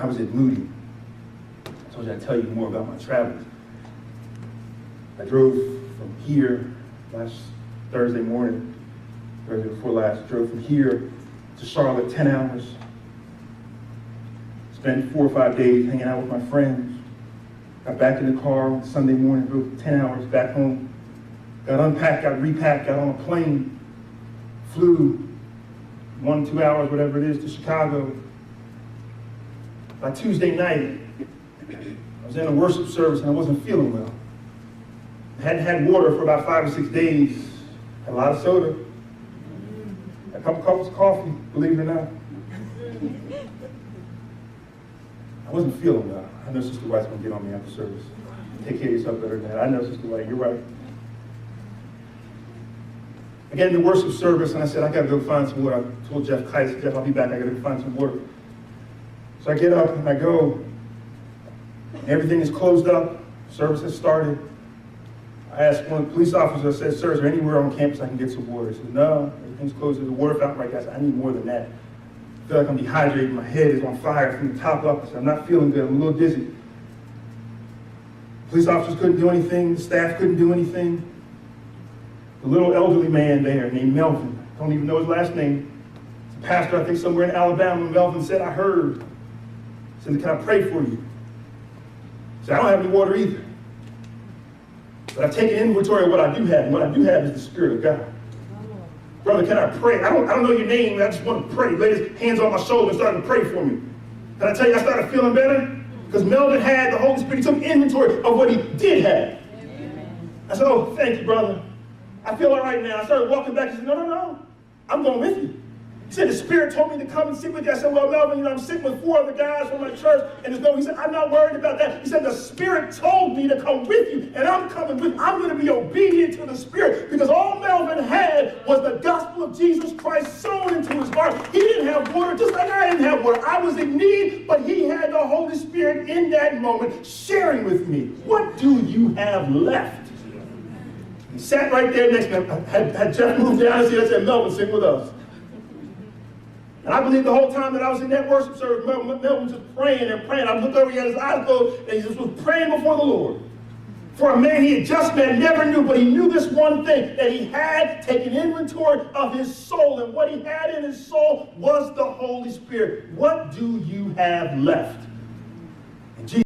I was at Moody. I told you I'd tell you more about my travels. I drove from here last Thursday morning, Thursday before last, drove from here to Charlotte 10 hours. Spent 4 or 5 days hanging out with my friends. Got back in the car on Sunday morning, drove 10 hours back home. Got unpacked, got repacked, got on a plane, flew 1 to 2 hours, whatever it is, to Chicago. By Tuesday night, I was in a worship service and I wasn't feeling well. I hadn't had water for about 5 or 6 days. Had a lot of soda. Had a couple cups of coffee, believe it or not. I wasn't feeling well. I know Sister White's going to get on me after service. Take care of yourself better than that. I know, Sister White, you're right. I get in the worship service and I said, I got to go find some water. I told Jeff Kite, Jeff, I'll be back. I got to go find some water. So I get up and I go. Everything is closed up. Service has started. I asked one of the police officers, I said, sir, is there anywhere on campus I can get some water? He said, no, everything's closed. There's a water fountain right there. I said, I need more than that. I feel like I'm dehydrated. My head is on fire from the top up. I said, I'm not feeling good. I'm a little dizzy. Police officers couldn't do anything. The staff couldn't do anything. The little elderly man there named Melvin, I don't even know his last name. He's a pastor, I think, somewhere in Alabama. Melvin said, I heard. He said, can I pray for you? He said, I don't have any water either. But I've taken inventory of what I do have, and what I do have is the Spirit of God. Brother, can I pray? I don't know your name, I just want to pray. Laid his hands on my shoulder and started to pray for me. Can I tell you, I started feeling better? Because Melvin had the Holy Spirit. He took inventory of what he did have. I said, oh, thank you, brother. I feel all right now. I started walking back. He said, no, I'm going with you. He said, the Spirit told me to come and sit with you. I said, well, Melvin, I'm sitting with 4 other guys from my church, and there's no, he said, I'm not worried about that. He said, the Spirit told me to come with you, and I'm coming with you. I'm going to be obedient to the Spirit, because all Melvin had was the gospel of Jesus Christ sown into his heart. He didn't have water, just like I didn't have water. I was in need, but he had the Holy Spirit in that moment sharing with me. What do you have left? He sat right there next to me. Had Jeff moved down and said, Melvin, sing with us. And I believe the whole time that I was in that worship service, Melvin was just praying and praying. I looked over, he had his eyes closed, and he just was praying before the Lord. For a man he had just met, never knew, but he knew this one thing, that he had taken inventory of his soul, and what he had in his soul was the Holy Spirit. What do you have left?